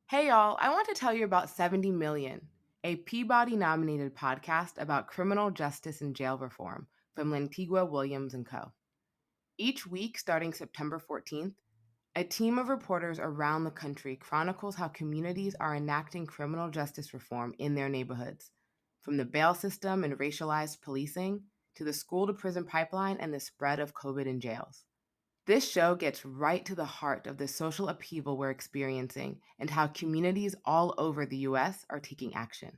Hey y'all, I want to tell you about 70 Million, a Peabody-nominated podcast about criminal justice and jail reform from Lantigua Williams & Co. Each week, starting September 14th, a team of reporters around the country chronicles how communities are enacting criminal justice reform in their neighborhoods, from the bail system and racialized policing to the school-to-prison pipeline and the spread of COVID in jails. This show gets right to the heart of the social upheaval we're experiencing and how communities all over the US are taking action.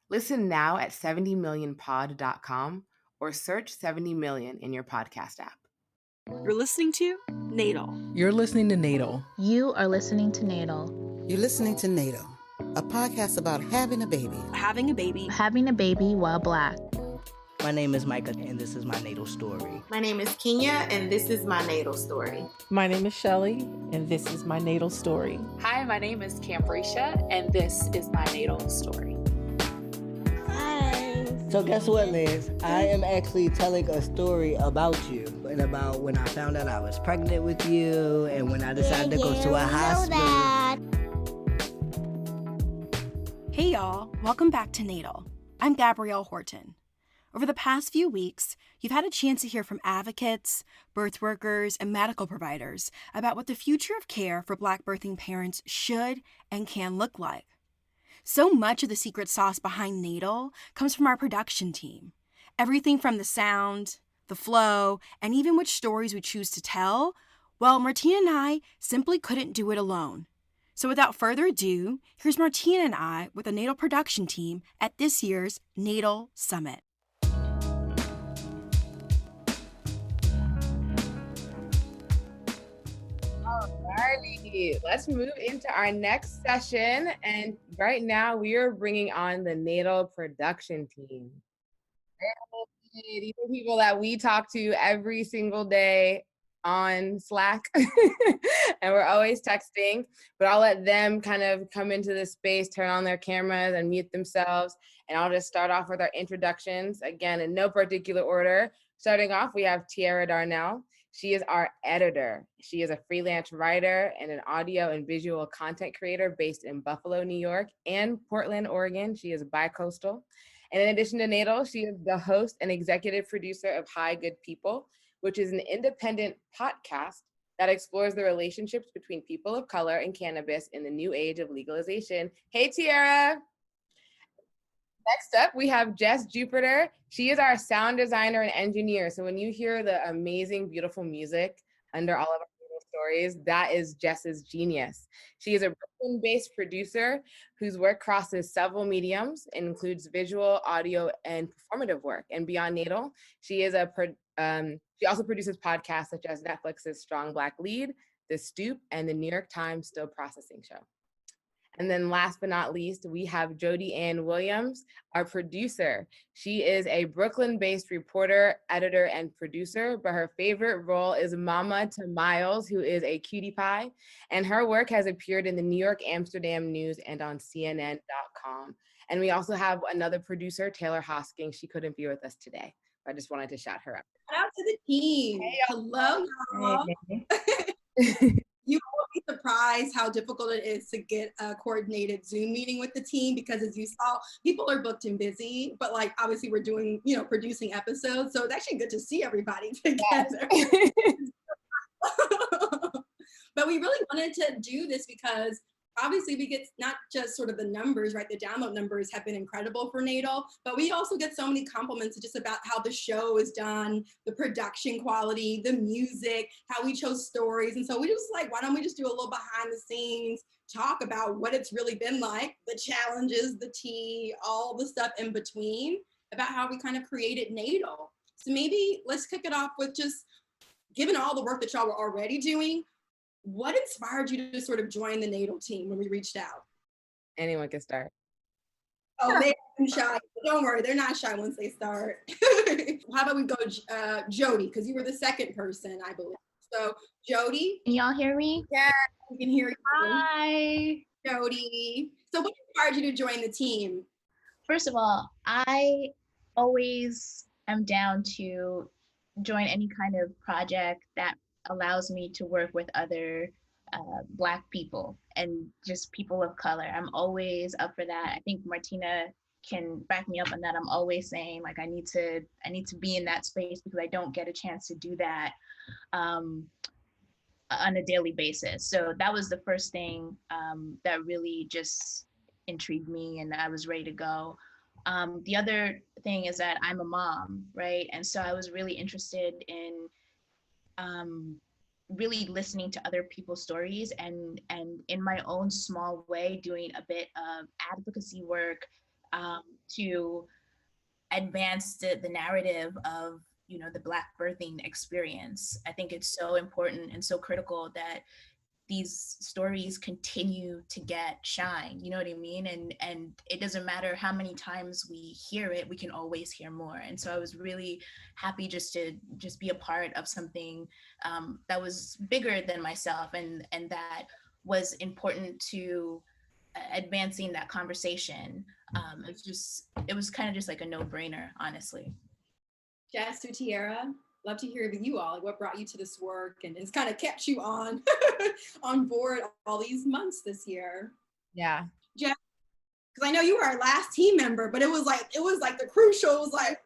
Listen now at 70millionpod.com or search 70 Million in your podcast app. You're listening to NATAL. You're listening to NATAL. You are listening to NATAL. You're listening to NATAL, a podcast about having a baby. Having a baby. Having a baby while Black. My name is Micah, and this is my natal story. My name is Kenya, and this is my natal story. My name is Shelly, and this is my natal story. Hi, my name is Cambrisha, and this is my natal story. Hi. So guess what, Liz? I am actually telling a story about you and about when I found out I was pregnant with you and when I decided to go to a hospital. Hey y'all, welcome back to NATAL. I'm Gabrielle Horton. Over the past few weeks, you've had a chance to hear from advocates, birth workers, and medical providers about what the future of care for Black birthing parents should and can look like. So much of the secret sauce behind NATAL comes from our production team. Everything from the sound, the flow, and even which stories we choose to tell, well, Martina and I simply couldn't do it alone. So without further ado, here's Martina and I with the NATAL production team at this year's NATAL Summit. Alrighty, let's move into our next session. And right now we are bringing on the NATAL production team. These are people that we talk to every single day on Slack and we're always texting, but I'll let them kind of come into this space, turn on their cameras and mute themselves. And I'll just start off with our introductions, again, in no particular order. Starting off, we have Tiara Darnell. She is our editor. She is a freelance writer and an audio and visual content creator based in Buffalo, New York, and Portland, Oregon. She is bi-coastal. And in addition to NATAL, she is the host and executive producer of Hi Good People, which is an independent podcast that explores the relationships between people of color and cannabis in the new age of legalization. Hey, Tiara. Next up, we have Jess Jupiter. She is our sound designer and engineer. So when you hear the amazing, beautiful music under all of our stories, that is Jess's genius. She is a Brooklyn-based producer whose work crosses several mediums and includes visual, audio, and performative work. And beyond NATAL, she also produces podcasts such as Netflix's Strong Black Lead, The Stoop, and the New York Times Still Processing Show. And then last but not least, we have Jhodie Ann Williams, our producer. She is a Brooklyn-based reporter, editor, and producer, but her favorite role is Mama to Miles, who is a cutie pie. And her work has appeared in the New York, Amsterdam News and on CNN.com. And we also have another producer, Taylor Hosking. She couldn't be with us today. I just wanted to shout her out. Shout out to the team. Hey, hello, y'all. Hey. You won't be surprised how difficult it is to get a coordinated Zoom meeting with the team because, as you saw, people are booked and busy, but like obviously we're doing, producing episodes. So it's actually good to see everybody together. Yes. But we really wanted to do this because obviously we get not just sort of the numbers, right? The download numbers have been incredible for NATAL, but we also get so many compliments just about how the show is done, the production quality, the music, how we chose stories. And so we just like, why don't we just do a little behind the scenes talk about what it's really been like, the challenges, the tea, all the stuff in between, about how we kind of created NATAL. So maybe let's kick it off with just, given all the work that y'all were already doing, what inspired you to sort of join the NATAL team when we reached out? Anyone can start. Oh, they're shy. Don't worry, they're not shy once they start. How about we go Jhodie, because you were the second person, I believe. So Jhodie. Can y'all hear me? Yeah, we can hear you. Hi. Jhodie. So what inspired you to join the team? First of all, I always am down to join any kind of project that allows me to work with other Black people and just people of color. I'm always up for that. I think Martina can back me up on that. I'm always saying like I need to be in that space because I don't get a chance to do that on a daily basis. So that was the first thing that really just intrigued me, and I was ready to go. The other thing is that I'm a mom, right? And so I was really interested in really listening to other people's stories and in my own small way doing a bit of advocacy work to advance the narrative of the Black birthing experience. I think it's so important and so critical that these stories continue to get shine, you know what I mean? And it doesn't matter how many times we hear it, we can always hear more. And so I was really happy just to be a part of something that was bigger than myself and that was important to advancing that conversation. It was kind of just like a no-brainer, honestly. Jess or Tiara, love to hear of you all. Like, what brought you to this work and it's kind of kept you on on board all these months this year? Yeah. Jess, because I know you were our last team member, but it was like the crucial was like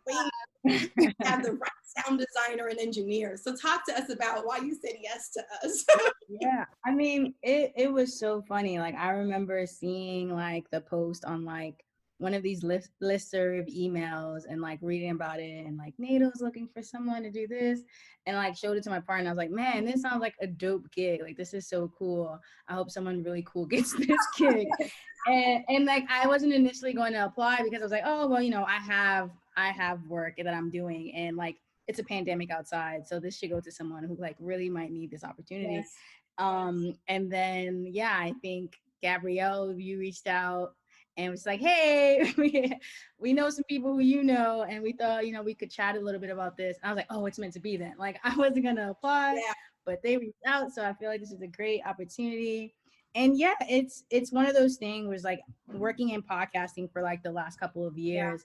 we have the right sound designer and engineer. So talk to us about why you said yes to us. Yeah, I mean, it was so funny. Like I remember seeing like the post on like one of these listserv emails and like reading about it and like NATAL's looking for someone to do this and like showed it to my partner. I was like, man, this sounds like a dope gig. Like this is so cool. I hope someone really cool gets this gig. And like I wasn't initially going to apply because I was like, oh well, I have work that I'm doing and like it's a pandemic outside, so this should go to someone who like really might need this opportunity. Yes. And then yeah, I think Gabrielle, you reached out and was like, hey, we know some people who and we thought we could chat a little bit about this. And I was like, oh, it's meant to be then. Like I wasn't gonna apply, but they reached out, so I feel like this is a great opportunity. And yeah, it's one of those things where it's like working in podcasting for like the last couple of years.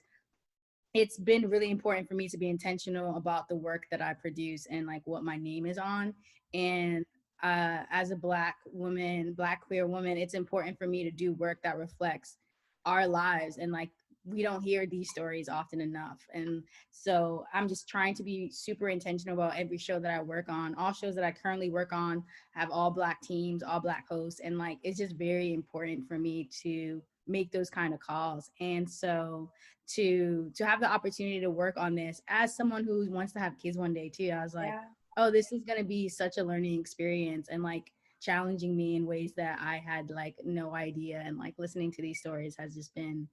It's been really important for me to be intentional about the work that I produce and like what my name is on. And as a Black woman, Black queer woman, it's important for me to do work that reflects our lives. And like, we don't hear these stories often enough. And so I'm just trying to be super intentional about every show that I work on. All shows that I currently work on have all Black teams, all Black hosts. And like, it's just very important for me to make those kind of calls. And so to have the opportunity to work on this as someone who wants to have kids one day too, I was like, oh, this is going to be such a learning experience and like challenging me in ways that I had like no idea. And like listening to these stories has just been,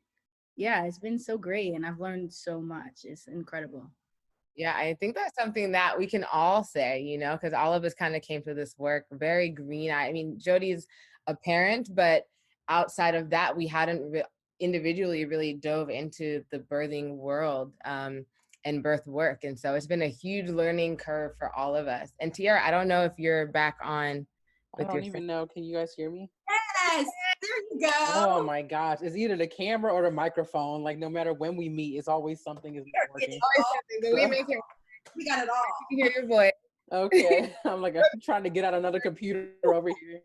it's been so great. And I've learned so much. It's incredible. Yeah, I think that's something that we can all say, because all of us kind of came to this work very green-eyed. I mean, Jhodie's a parent, but outside of that, we hadn't individually really dove into the birthing world and birth work. And so it's been a huge learning curve for all of us. And Tiara, I don't know if you're back on with I don't even know. Can you guys hear me? Yes, there you go. Oh my gosh. It's either the camera or the microphone. Like no matter when we meet, it's always something is not working. We got it all. You can hear your voice. Okay. I'm trying to get out another computer over here.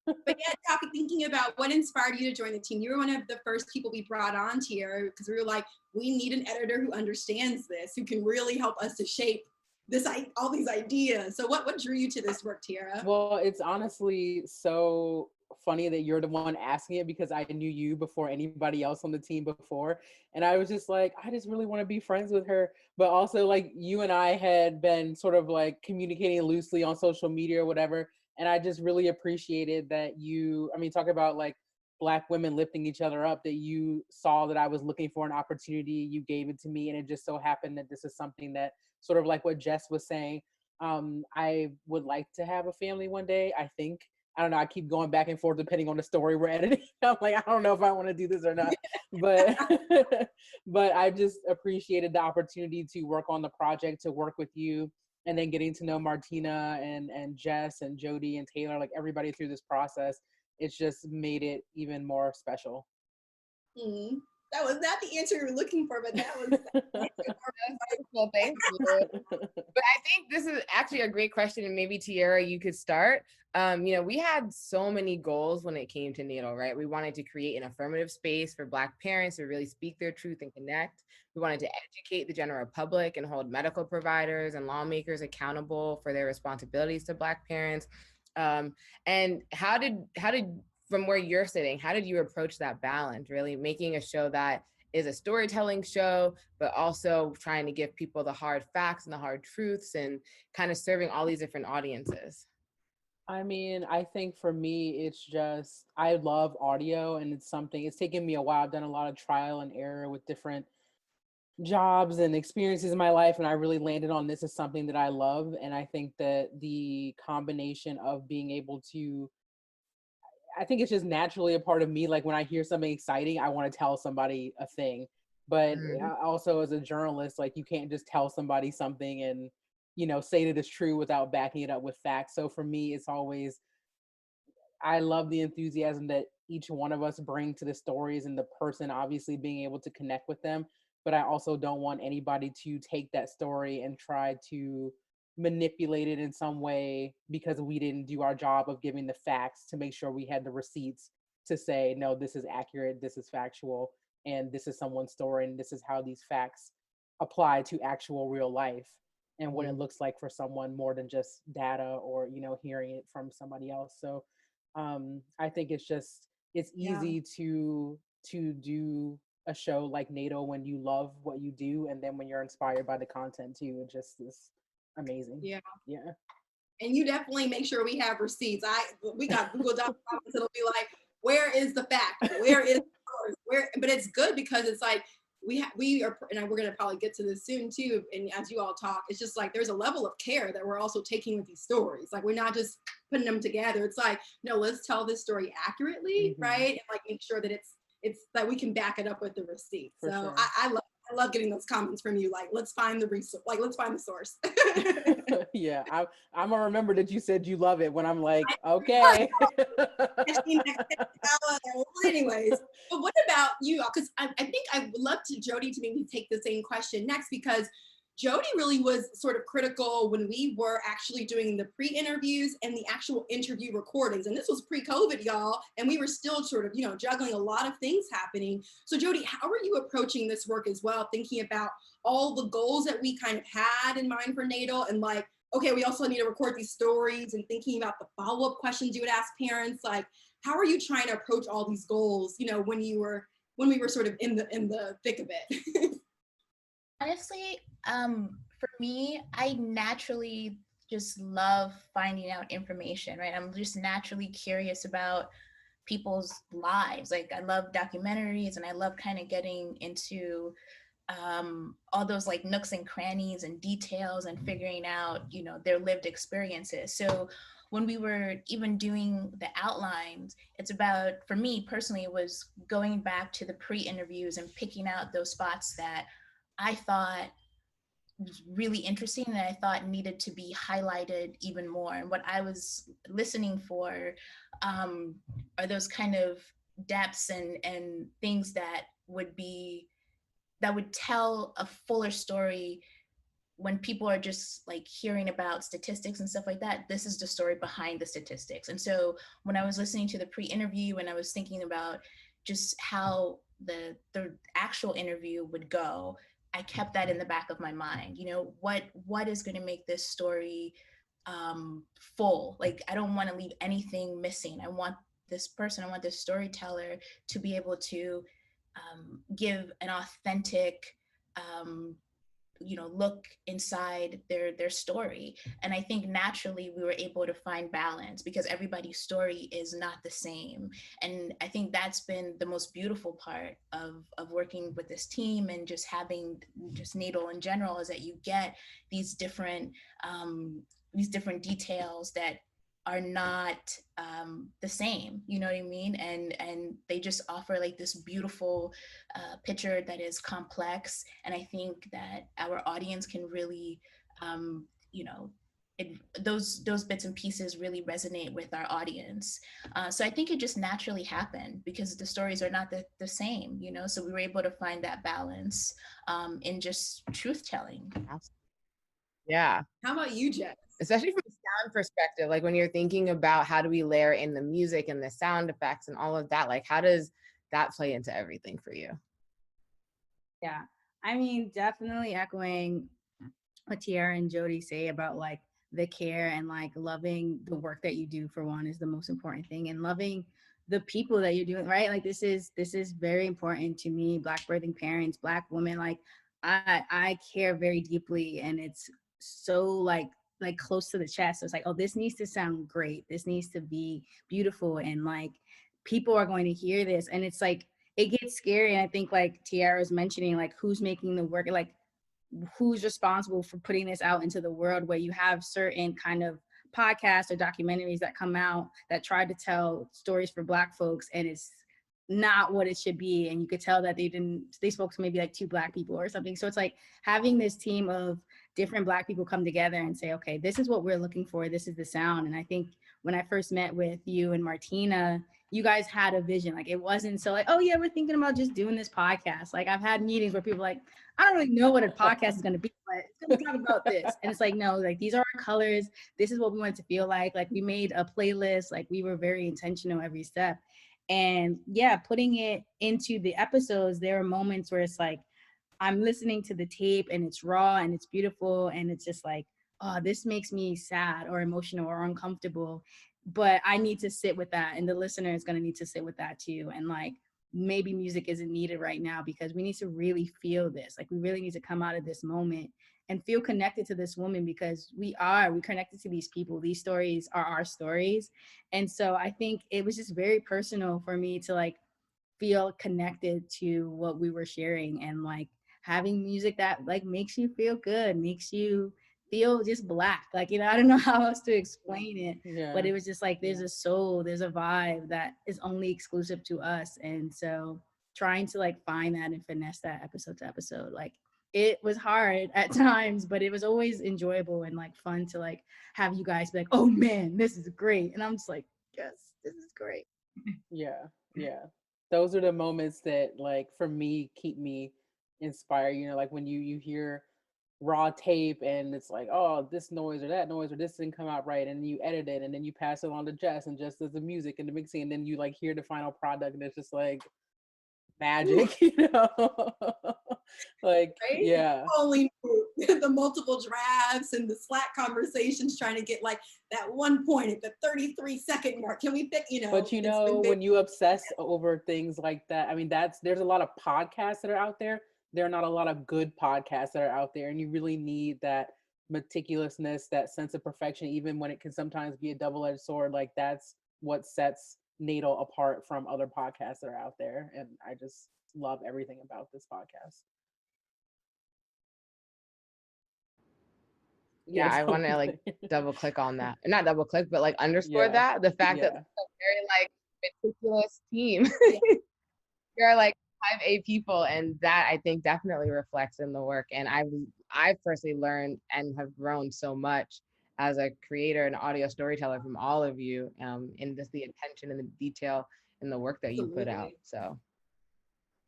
But yeah, thinking about what inspired you to join the team. You were one of the first people we brought on here because we were like, we need an editor who understands this, who can really help us to shape all these ideas. So what drew you to this work, Tiara? Well, it's honestly so funny that you're the one asking it because I knew you before anybody else on the team before. And I was just like, I just really want to be friends with her. But also like you and I had been sort of like communicating loosely on social media or whatever. And I just really appreciated that talk about like Black women lifting each other up, that you saw that I was looking for an opportunity, you gave it to me. And it just so happened that this is something that sort of like what Jess was saying. I would like to have a family one day. I think, I don't know, I keep going back and forth depending on the story we're editing. I'm like, I don't know if I want to do this or not, but I just appreciated the opportunity to work on the project, to work with you, and then getting to know Martina and Jess and Jhodie and Taylor, like everybody through this process. It's just made it even more special. Mm-hmm. That was not the answer you were looking for, but that was. Well, thank you. But I think this is actually a great question, and maybe Tiara, you could start. We had so many goals when it came to NATAL, right? We wanted to create an affirmative space for Black parents to really speak their truth and connect. We wanted to educate the general public and hold medical providers and lawmakers accountable for their responsibilities to Black parents. And how did from where you're sitting, how did you approach that balance, really making a show that is a storytelling show, but also trying to give people the hard facts and the hard truths and kind of serving all these different audiences? I mean, I think for me, it's just, I love audio, and it's taken me a while. I've done a lot of trial and error with different jobs and experiences in my life, and I really landed on this as something that I love. And I think that the combination of being able to, I think it's just naturally a part of me. Like when I hear something exciting, I want to tell somebody a thing. But also as a journalist, like you can't just tell somebody something and, say that it's true without backing it up with facts. So for me, it's always, I love the enthusiasm that each one of us bring to the stories, and the person obviously being able to connect with them. But I also don't want anybody to take that story and try to manipulate it in some way because we didn't do our job of giving the facts to make sure we had the receipts to say, no, this is accurate, this is factual, and this is someone's story, and this is how these facts apply to actual real life and what it looks like for someone, more than just data or hearing it from somebody else. So I think it's easy to do a show like NATO when you love what you do, and then when you're inspired by the content too, it just is amazing. Yeah. Yeah. And you definitely make sure we have receipts. We got Google Docs. It'll be like, where is the fact? Where is the source? Where? But it's good because it's like we are, and we're gonna probably get to this soon too. And as you all talk, it's just like there's a level of care that we're also taking with these stories. Like we're not just putting them together. It's like, no, let's tell this story accurately, right? And like make sure that it's that we can back it up with the receipts. So sure. I love getting those comments from you. Like, let's find the resource. Like, let's find the source. Yeah, I'm gonna remember that you said you love it when I'm like, okay. Anyways, but what about you? Because I think I would love to Jhodie to maybe take the same question next, because Jhodie really was sort of critical when we were actually doing the pre-interviews and the actual interview recordings. And this was pre-COVID, y'all. And we were still sort of, juggling a lot of things happening. So Jhodie, how are you approaching this work as well? Thinking about all the goals that we kind of had in mind for NATAL, and like, okay, we also need to record these stories, and thinking about the follow-up questions you would ask parents. Like, how are you trying to approach all these goals, when we were sort of in the thick of it? Honestly, for me, I naturally just love finding out information, right? I'm just naturally curious about people's lives. Like I love documentaries, and I love kind of getting into all those like nooks and crannies and details and figuring out, their lived experiences. So when we were even doing the outlines, it's about, for me personally, it was going back to the pre-interviews and picking out those spots that I thought was really interesting and I thought needed to be highlighted even more. And what I was listening for are those kind of depths and things that would tell a fuller story when people are just like hearing about statistics and stuff like that. This is the story behind the statistics. And so when I was listening to the pre-interview and I was thinking about just how the actual interview would go, I kept that in the back of my mind. What is going to make this story full? Like, I don't want to leave anything missing. I want this storyteller to be able to give an authentic look inside their story. And I think naturally we were able to find balance because everybody's story is not the same. And I think that's been the most beautiful part of working with this team and just having just NATAL in general, is that you get these different details that are not the same, you know what I mean? And they just offer like this beautiful picture that is complex. And I think that our audience can really, those bits and pieces really resonate with our audience. So I think it just naturally happened because the stories are not the same, you know. So we were able to find that balance in just truth telling. Yeah. How about you, Jess? Especially from a sound perspective, like when you're thinking about how do we layer in the music and the sound effects and all of that, like how does that play into everything for you? Yeah, I mean, definitely echoing what Tiara and Jhodie say about like the care and like loving the work that you do, for one, is the most important thing, and loving the people that you're doing, right? Like this is very important to me. Black birthing parents, Black women, like I care very deeply, and it's so like close to the chest. So it's like, oh, this needs to sound great. This needs to be beautiful, and like people are going to hear this, and it's like it gets scary. And I think like Tiara's mentioning, like who's making the work, like who's responsible for putting this out into the world, where you have certain kind of podcasts or documentaries that come out that try to tell stories for Black folks, and it's not what it should be. And you could tell that they spoke to maybe like 2 Black people or something. So it's like having this team of different Black people come together and say, okay, this is what we're looking for, this is the sound. And I think when I first met with you and Martina, you guys had a vision. Like it wasn't so like, oh yeah, we're thinking about just doing this podcast. Like I've had meetings where people are like, I don't really know what a podcast is going to be, but it's going to talk about this. And it's like, no, like these are our colors. This is what we want it to feel like. Like we made a playlist. Like we were very intentional every step. And yeah, putting it into the episodes, there are moments where it's like, I'm listening to the tape and it's raw and it's beautiful. And it's just like, oh, this makes me sad or emotional or uncomfortable. But I need to sit with that. And the listener is going to need to sit with that too. And like, maybe music isn't needed right now because we need to really feel this. Like we really need to come out of this moment and feel connected to this woman, because we connected to these people. These stories are our stories. And so I think it was just very personal for me to like feel connected to what we were sharing, and like having music that like makes you feel good, makes you feel just Black. Like, you know, I don't know how else to explain it, but it was just like there's a soul, there's a vibe that is only exclusive to us. And so trying to like find that and finesse that episode to episode, like it was hard at times, but it was always enjoyable and like fun to like have you guys be like, oh man, this is great. And I'm just like, yes, this is great. Yeah. Those are the moments that like for me keep me inspired. You know, like when you hear raw tape and it's like, oh, this noise or that noise or this didn't come out right, and you edit it and then you pass it on to Jess, and Jess does the music and the mixing, and then you like hear the final product and it's just like magic, you know. Like right? yeah, Only the multiple drafts and the Slack conversations trying to get like that one point at the 33-second mark. Can we pick, you know? but you know, when you obsess over things like that, I mean, there's a lot of podcasts that are out there. There are not a lot of good podcasts that are out there, and you really need that meticulousness, that sense of perfection, even when it can sometimes be a double-edged sword. Like that's what sets Natal apart from other podcasts that are out there, and I just love everything about this podcast. Yeah, I want to like double click on that. Not double click, but like underscore that. The fact that it's a very like meticulous team. You're like 5A people, and that I think definitely reflects in the work. And I've personally learned and have grown so much as a creator and audio storyteller from all of you, in just the attention and the detail in the work that you put out. So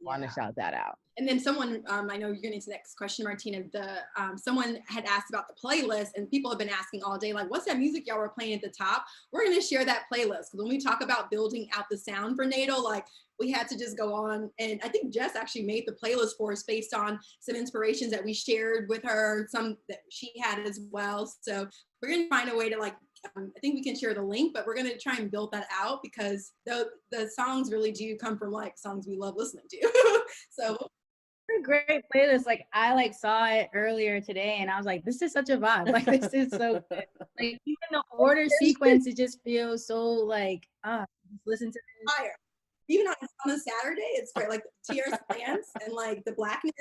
want to shout that out. And then someone, I know you're getting to the next question, Martina, someone had asked about the playlist, and people have been asking all day, like, what's that music y'all were playing at the top? We're going to share that playlist, because when we talk about building out the sound for Natal, like we had to just go on. And I think Jess actually made the playlist for us based on some inspirations that we shared with her, some that she had as well. So we're going to find a way to like, I think we can share the link, but we're going to try and build that out, because the songs really do come from like songs we love listening to. So a great playlist. Like I like saw it earlier today and I was like, this is such a vibe. Like this is so good. Like even the order sequence, it just feels so like just listen to it. Fire. Even on a Saturday, it's great. Like Tiara's dance and like the Blackness.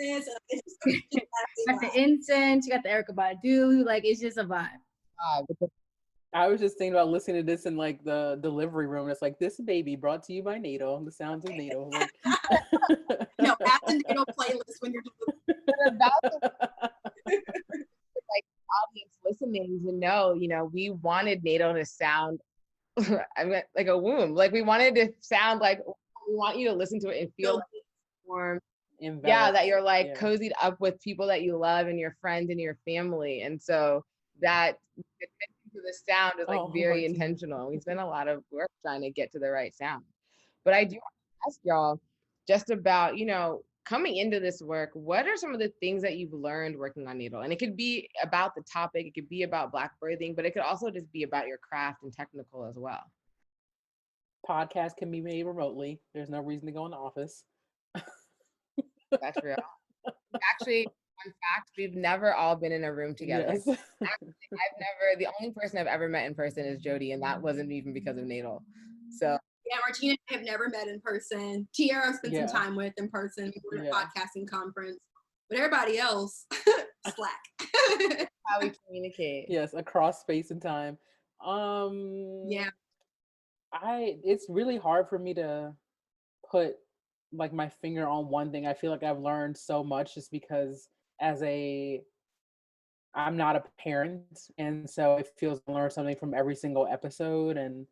It's just you got the incense, you got the Erykah Badu, like it's just a vibe. I was just thinking about listening to this in like the delivery room. It's like, this baby brought to you by Natal, the sounds of Natal. Like, no, add the Natal playlist when you're about like audience listening to know, we wanted natal to sound I mean, like a womb. Like we wanted to sound like we want you to listen to it and feel like it's warm. Yeah, that you're like cozied up with people that you love and your friends and your family. And so that attention to the sound is like very intentional. We spent a lot of work trying to get to the right sound. But I do want to ask y'all just about, coming into this work, what are some of the things that you've learned working on natal? And it could be about the topic, it could be about Black birthing, but it could also just be about your craft and technical as well. Podcasts can be made remotely. There's no reason to go in the office. That's real. Actually, fun fact, we've never all been in a room together. Yes. Actually, the only person I've ever met in person is Jhodie, and that wasn't even because of natal. So yeah, Martina and I have never met in person. Tiara spent some time with in person. We were at a podcasting conference. But everybody else, Slack. How we communicate. Yes, across space and time. Yeah. It's really hard for me to put like my finger on one thing. I feel like I've learned so much just because I'm not a parent, and so it feels to learn something from every single episode. And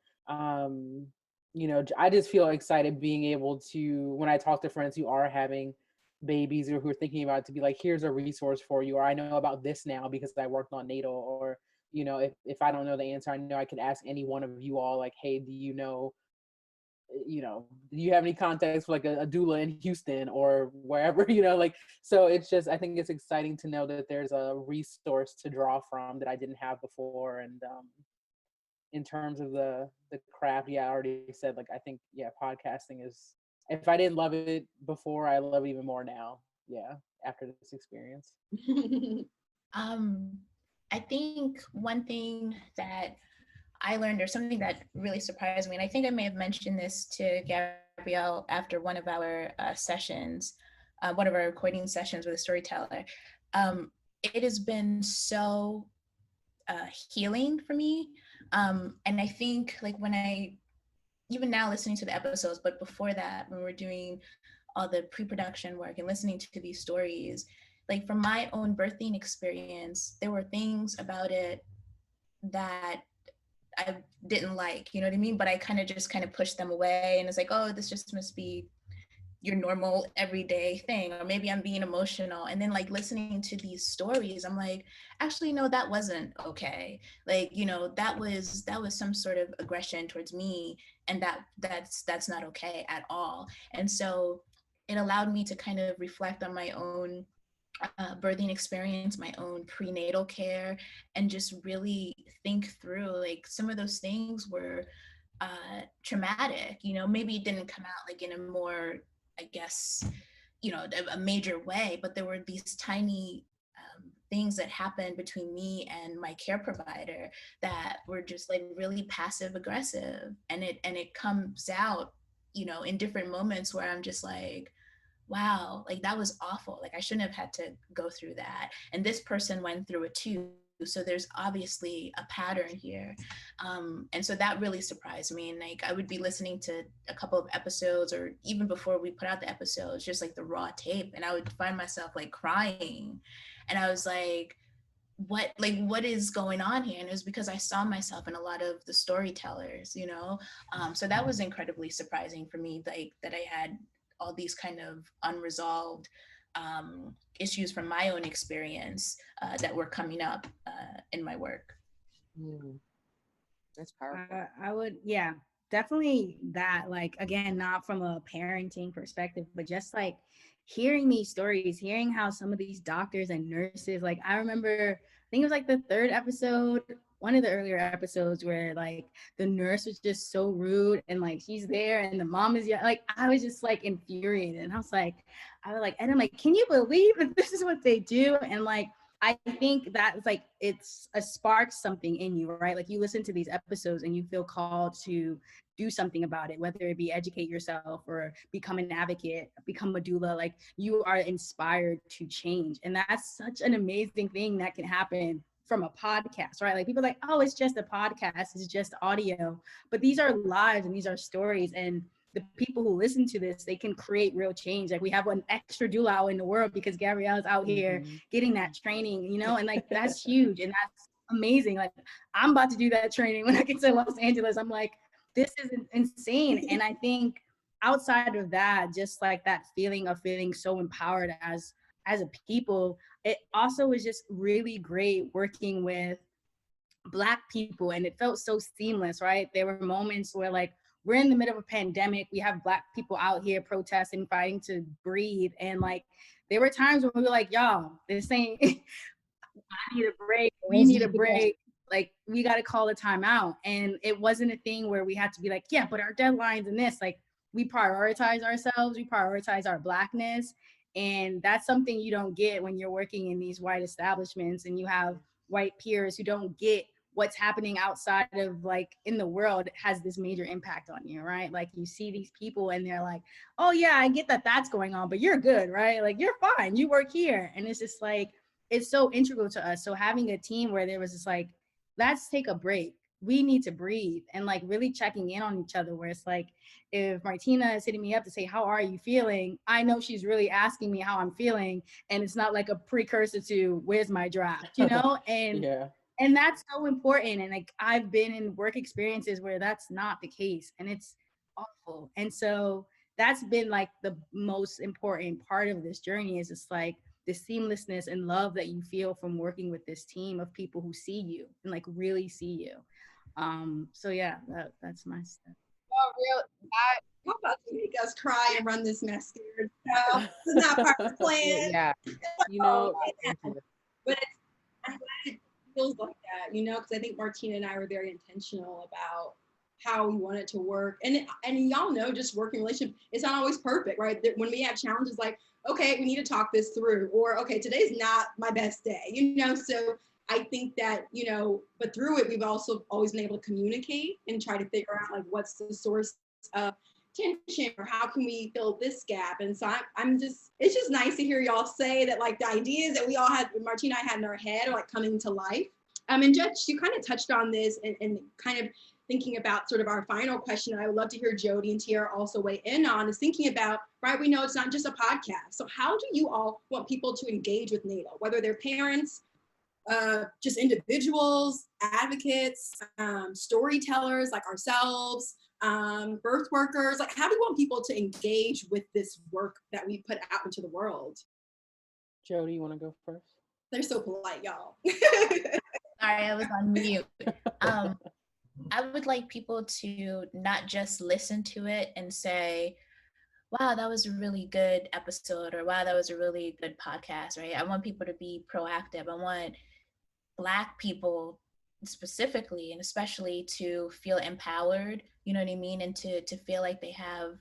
I just feel excited being able to, when I talk to friends who are having babies or who are thinking about it, to be like, here's a resource for you, or I know about this now because I worked on natal, or if I don't know the answer, I know I could ask any one of you all, like, hey, do you have any context for like a doula in Houston or wherever, so it's just, I think it's exciting to know that there's a resource to draw from that I didn't have before. And in terms of the craft, I already said, like, I think, podcasting is, if I didn't love it before, I love it even more now. After this experience. I think one thing that I learned, or something that really surprised me, and I think I may have mentioned this to Gabrielle after one of our sessions, one of our recording sessions with a storyteller. It has been so healing for me. And I think, like, even now listening to the episodes, but before that, when we're doing all the pre-production work and listening to these stories, like from my own birthing experience, there were things about it that I didn't like, you know what I mean? But I kind of pushed them away, and it's like, oh, this just must be your normal everyday thing, or maybe I'm being emotional. And then, like, listening to these stories, I'm like, actually, no, that wasn't okay. Like, that was some sort of aggression towards me, and that's not okay at all. And so it allowed me to kind of reflect on my own birthing experience, my own prenatal care, and just really think through, like, some of those things were traumatic. Maybe it didn't come out like in a more, I guess, a major way, but there were these tiny things that happened between me and my care provider that were just like really passive aggressive, and it comes out, in different moments where I'm just like, wow, like that was awful. Like I shouldn't have had to go through that. And this person went through it too. So there's obviously a pattern here. And so that really surprised me. And like, I would be listening to a couple of episodes, or even before we put out the episodes, just like the raw tape, and I would find myself like crying. And I was like, what is going on here? And it was because I saw myself in a lot of the storytellers, so that was incredibly surprising for me, like that I had all these kind of unresolved issues from my own experience that were coming up in my work. That's powerful. I would, definitely that, like, again, not from a parenting perspective, but just like hearing these stories, hearing how some of these doctors and nurses, like I remember, I think it was like the third episode, one of the earlier episodes, where like the nurse was just so rude, and like she's there and the mom is like, I was just like infuriated, and and I'm like, can you believe that this is what they do? And like, I think that's like, it's a spark something in you, right? Like you listen to these episodes and you feel called to do something about it, whether it be educate yourself or become an advocate, become a doula. Like you are inspired to change. And that's such an amazing thing that can happen from a podcast, right? Like people are like, oh, it's just a podcast, it's just audio. But these are lives and these are stories. And the people who listen to this, they can create real change. Like we have an extra doula out in the world because Gabrielle is out here getting that training, and like that's huge. And that's amazing. Like, I'm about to do that training when I get to Los Angeles. I'm like, this is insane. And I think outside of that, just like that feeling of feeling so empowered as a people, it also was just really great working with Black people, and it felt so seamless, right? There were moments where, like, we're in the middle of a pandemic, we have Black people out here protesting, fighting to breathe, and like there were times when we were like, y'all, this ain't I need a break, we need a break, like we got to call a timeout. And it wasn't a thing where we had to be like, yeah, but our deadlines and this, like, we prioritize ourselves, we prioritize our Blackness. And that's something you don't get when you're working in these white establishments and you have white peers who don't get what's happening outside of, like, in the world has this major impact on you, right? Like, you see these people and they're like, oh yeah, I get that that's going on, but you're good, right? Like, you're fine, you work here. And it's just like, it's so integral to us. So having a team where there was just like, let's take a break, we need to breathe, and like really checking in on each other, where it's like, if Martina is hitting me up to say, how are you feeling? I know she's really asking me how I'm feeling. And it's not like a precursor to where's my draft, you know? And yeah. And that's so important. And like, I've been in work experiences where that's not the case, and it's awful. And so that's been like the most important part of this journey, is just like the seamlessness and love that you feel from working with this team of people who see you and like really see you. So yeah, that's my stuff. Oh, real. You're about to make us cry and run this mess scared. No, this is not part of the plan. Yeah. You know, But I'm glad it feels like that, you know, because I think Martina and I were very intentional about how we want it to work. And y'all know, just working relationship, it's not always perfect, right? That when we have challenges, like, okay, we need to talk this through, or okay, today's not my best day, you know? So I think that, you know, but through it, we've also always been able to communicate and try to figure out like what's the source of tension, or how can we fill this gap. And so I'm just, it's just nice to hear y'all say that, like, the ideas that we all had, Martina and I had in our head, are like coming to life. And Judge, you kind of touched on this, and kind of thinking about sort of our final question, I would love to hear Jhodie and Tiara also weigh in on, is thinking about, right, we know it's not just a podcast. So how do you all want people to engage with NATAL, whether they're parents, just individuals, advocates, storytellers like ourselves, birth workers? Like, how do you want people to engage with this work that we put out into the world? Jhodie, you want to go first? They're so polite, y'all. Sorry, I was on mute. I would like people to not just listen to it and say, wow, that was a really good episode, or wow, that was a really good podcast, right? I want people to be proactive. I want Black people specifically, and especially, to feel empowered, you know what I mean? And to feel like they have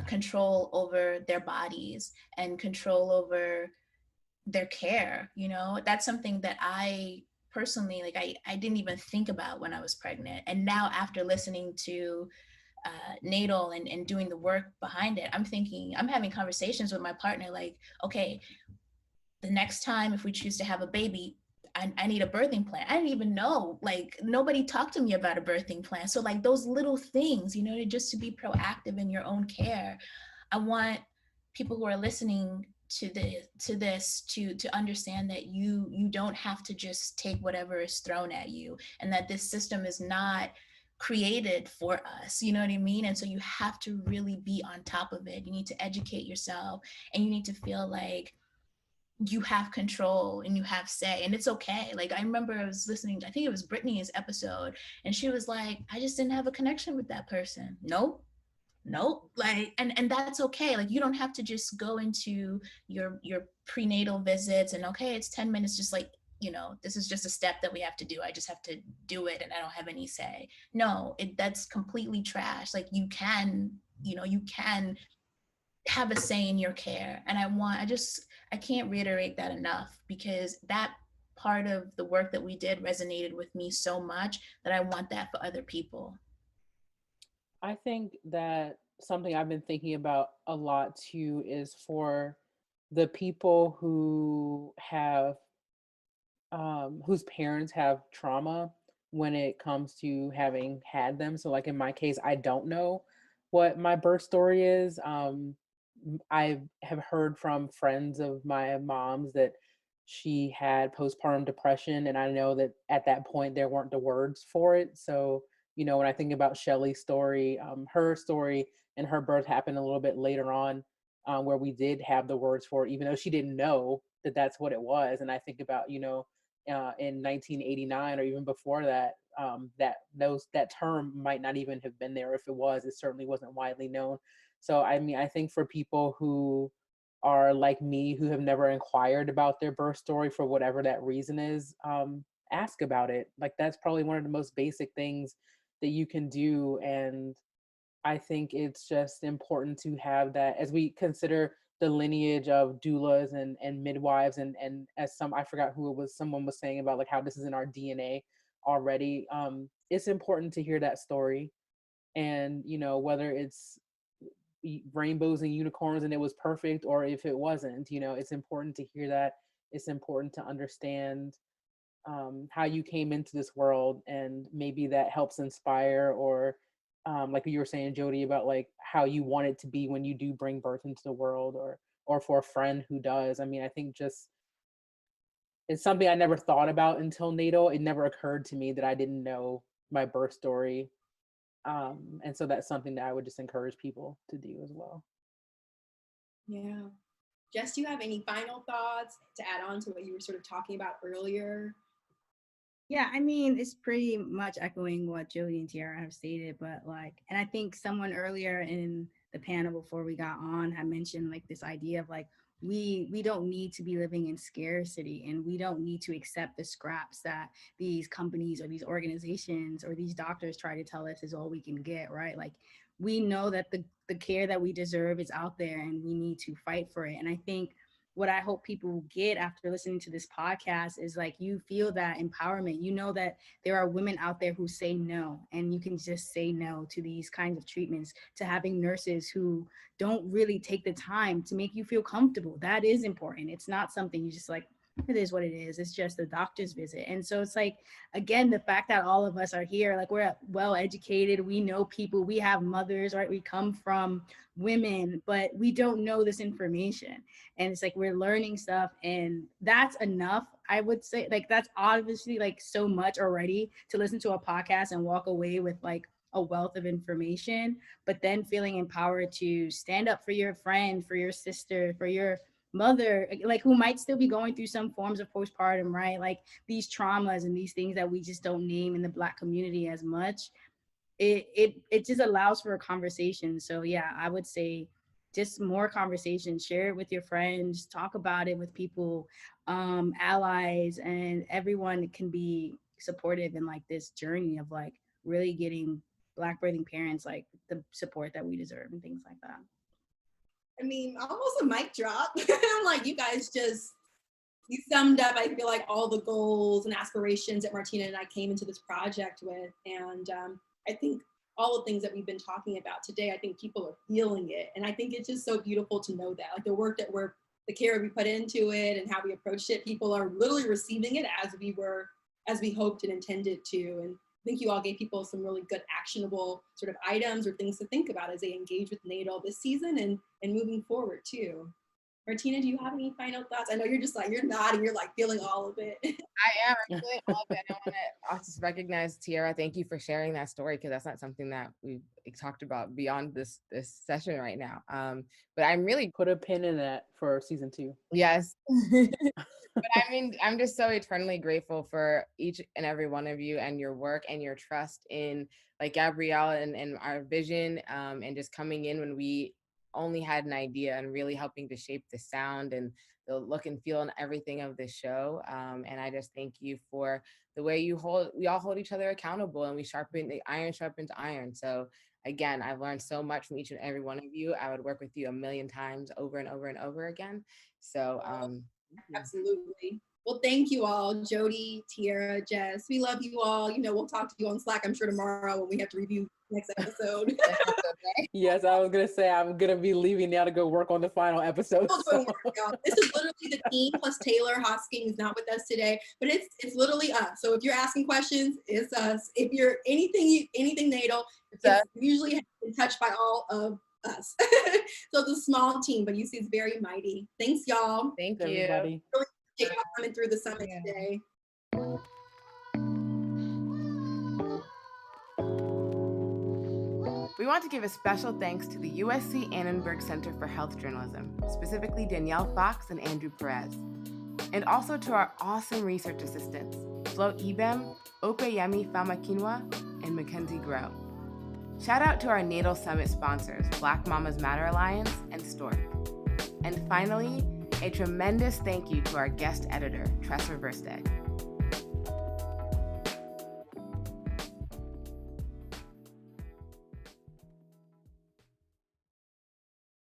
control over their bodies and control over their care, you know? That's something that I personally, like, I didn't even think about when I was pregnant. And now, after listening to NATAL and doing the work behind it, I'm having conversations with my partner, like, okay, the next time if we choose to have a baby, I need a birthing plan. I didn't even know, like, nobody talked to me about a birthing plan. So like those little things, you know, just to be proactive in your own care. I want people who are listening to this to understand that you don't have to just take whatever is thrown at you, and that this system is not created for us, you know what I mean? And so you have to really be on top of it. You need to educate yourself, and you need to feel like you have control and you have say, and it's okay. Like, I remember I was listening, I think it was Brittany's episode, and she was like, I just didn't have a connection with that person. Nope, like, and that's okay. Like, you don't have to just go into your prenatal visits and, okay, it's 10 minutes, just like, you know, this is just a step that we have to do, I just have to do it and I don't have any say. No, that's completely trash. Like, you can, you know, you can have a say in your care. And I can't reiterate that enough, because that part of the work that we did resonated with me so much that I want that for other people. I think that something I've been thinking about a lot too is for the people who have whose parents have trauma when it comes to having had them. So like in my case, I don't know what my birth story is. I have heard from friends of my mom's that she had postpartum depression, and I know that at that point there weren't the words for it. So, you know, when I think about Shelly's story, her story and her birth happened a little bit later on, where we did have the words for it, even though she didn't know that that's what it was. And I think about, you know, in 1989 or even before that, that term might not even have been there. If it was, it certainly wasn't widely known. So I mean, I think for people who are like me, who have never inquired about their birth story for whatever that reason is, ask about it. Like, that's probably one of the most basic things that you can do. And I think it's just important to have that as we consider the lineage of doulas and midwives, and as I forgot who it was, someone was saying about like how this is in our DNA already. It's important to hear that story. And, you know, whether it's rainbows and unicorns and it was perfect, or if it wasn't, you know, it's important to hear that. It's important to understand how you came into this world, and maybe that helps inspire, or like you were saying, Jhodie, about like how you want it to be when you do bring birth into the world, or for a friend who does. I mean, I think just it's something I never thought about until natal. It never occurred to me that I didn't know my birth story. And so that's something that I would just encourage people to do as well. Yeah. Jess, do you have any final thoughts to add on to what you were sort of talking about earlier? Yeah, I mean, it's pretty much echoing what Jhodie and Tiara have stated, but like, and I think someone earlier in the panel before we got on had mentioned like this idea of like, we don't need to be living in scarcity, and we don't need to accept the scraps that these companies or these organizations or these doctors try to tell us is all we can get, right? Like, we know that the care that we deserve is out there, and we need to fight for it. And I think what I hope people get after listening to this podcast is like, you feel that empowerment. You know that there are women out there who say no, and you can just say no to these kinds of treatments, to having nurses who don't really take the time to make you feel comfortable. That is important. It's not something you just like, it is what it is. It's just a doctor's visit. And so it's like, again, the fact that all of us are here, like we're well educated, we know people, we have mothers, right? We come from women, but we don't know this information. And it's like, we're learning stuff, and that's enough. I would say like, that's obviously like so much already to listen to a podcast and walk away with like a wealth of information, but then feeling empowered to stand up for your friend, for your sister, for your mother, like who might still be going through some forms of postpartum, right? Like these traumas and these things that we just don't name in the Black community as much. It just allows for a conversation. So yeah, I would say just more conversation, share it with your friends, talk about it with people, allies, and everyone can be supportive in like this journey of like really getting Black birthing parents like the support that we deserve and things like that. I mean, almost a mic drop. I'm like, you guys you summed up, I feel like, all the goals and aspirations that Martina and I came into this project with. And I think all the things that we've been talking about today, I think people are feeling it. And I think it's just so beautiful to know that, like the work that the care we put into it and how we approached it, people are literally receiving it as we hoped and intended to. And I think you all gave people some really good actionable sort of items or things to think about as they engage with natal this season and moving forward too. Martina, do you have any final thoughts? I know you're just like, you're nodding, you're like feeling all of it. I am. I'm feeling all of it. I want to also recognize Tiara. Thank you for sharing that story, because that's not something that we've talked about beyond this session right now. But I'm really put a pin in that for season 2. Yes. But I mean, I'm just so eternally grateful for each and every one of you and your work and your trust in like Gabrielle and our vision, and just coming in when we only had an idea, and really helping to shape the sound and the look and feel and everything of this show. And I just thank you for the way we all hold each other accountable, and the iron sharpens iron. So again, I've learned so much from each and every one of you. I would work with you a million times over and over and over again. So absolutely. Well, thank you all, Jhodie, Tiara, Jess. We love you all. You know, we'll talk to you on Slack, I'm sure, tomorrow when we have to review next episode. Yes, I was gonna say I'm gonna be leaving now to go work on the final episode. So. This is literally the team plus Taylor Hosking is not with us today, but it's literally us. So if you're asking questions, it's us. If you're anything natal, it's usually been touched by all of us. So it's a small team, but you see it's very mighty. Thanks, y'all. Thank you. Everybody. Really coming through the summit today. We want to give a special thanks to the USC Annenberg Center for Health Journalism, specifically Danielle Fox and Andrew Perez, and also to our awesome research assistants, Flo Ibem, Opeyemi Famakinwa, and Mackenzie Grow. Shout out to our Natal Summit sponsors, Black Mamas Matter Alliance and Stork. And finally, a tremendous thank you to our guest editor, Tressa Versteg.